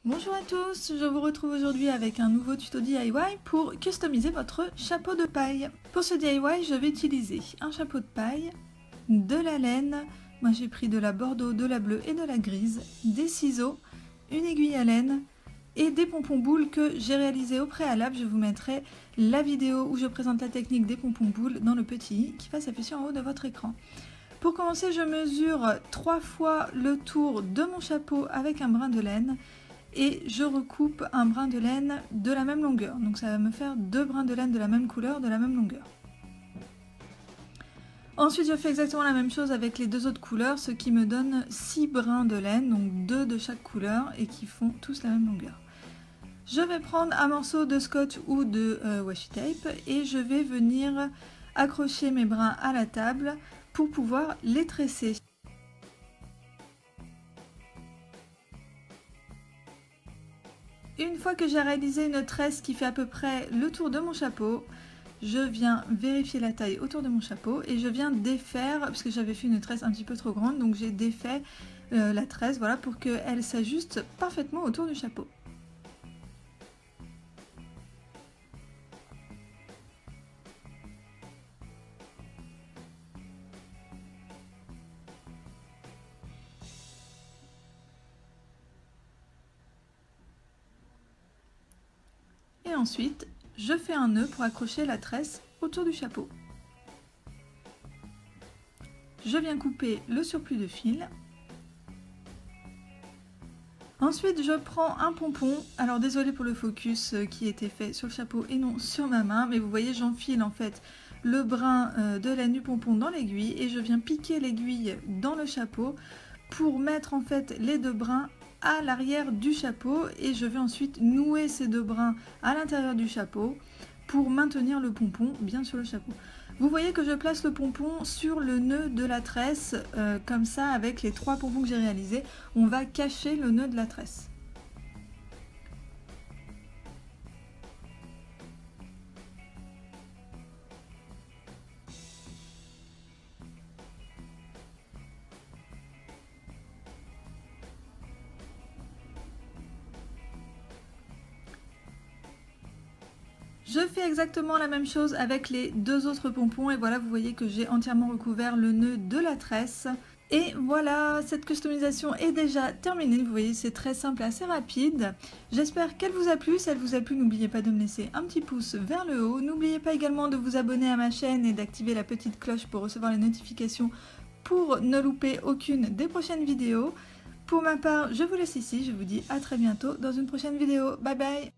Bonjour à tous, je vous retrouve aujourd'hui avec un nouveau tuto DIY pour customiser votre chapeau de paille. Pour ce DIY, je vais utiliser un chapeau de paille, de la laine, moi j'ai pris de la bordeaux, de la bleue et de la grise, des ciseaux, une aiguille à laine et des pompons boules que j'ai réalisés au préalable. Je vous mettrai la vidéo où je présente la technique des pompons boules dans le petit i qui va s'afficher en haut de votre écran. Pour commencer, je mesure 3 fois le tour de mon chapeau avec un brin de laine. Et je recoupe un brin de laine de la même longueur. Donc ça va me faire 2 brins de laine de la même couleur, de la même longueur. Ensuite, je fais exactement la même chose avec les deux autres couleurs, ce qui me donne 6 brins de laine, donc 2 de chaque couleur, et qui font tous la même longueur. Je vais prendre un morceau de scotch ou de washi tape, et je vais venir accrocher mes brins à la table pour pouvoir les tresser. Une fois que j'ai réalisé une tresse qui fait à peu près le tour de mon chapeau, je viens vérifier la taille autour de mon chapeau et je viens défaire, parce que j'avais fait une tresse un petit peu trop grande, donc j'ai défait la tresse, voilà, pour qu'elle s'ajuste parfaitement autour du chapeau. Et ensuite, je fais un nœud pour accrocher la tresse autour du chapeau. Je viens couper le surplus de fil. Ensuite, je prends un pompon. Alors désolé pour le focus qui était fait sur le chapeau et non sur ma main, mais vous voyez, j'enfile en fait le brin de laine du pompon dans l'aiguille et je viens piquer l'aiguille dans le chapeau pour mettre en fait les deux brins à l'arrière du chapeau, et je vais ensuite nouer ces deux brins à l'intérieur du chapeau pour maintenir le pompon bien sur le chapeau. Vous voyez que je place le pompon sur le nœud de la tresse, comme ça, avec les 3 pompons que j'ai réalisés, on va cacher le nœud de la tresse. Je fais exactement la même chose avec les 2 autres pompons et voilà, vous voyez que j'ai entièrement recouvert le nœud de la tresse. Et voilà, cette customisation est déjà terminée. Vous voyez, c'est très simple et assez rapide. J'espère qu'elle vous a plu. Si elle vous a plu, n'oubliez pas de me laisser un petit pouce vers le haut. N'oubliez pas également de vous abonner à ma chaîne et d'activer la petite cloche pour recevoir les notifications pour ne louper aucune des prochaines vidéos. Pour ma part, je vous laisse ici. Je vous dis à très bientôt dans une prochaine vidéo. Bye bye!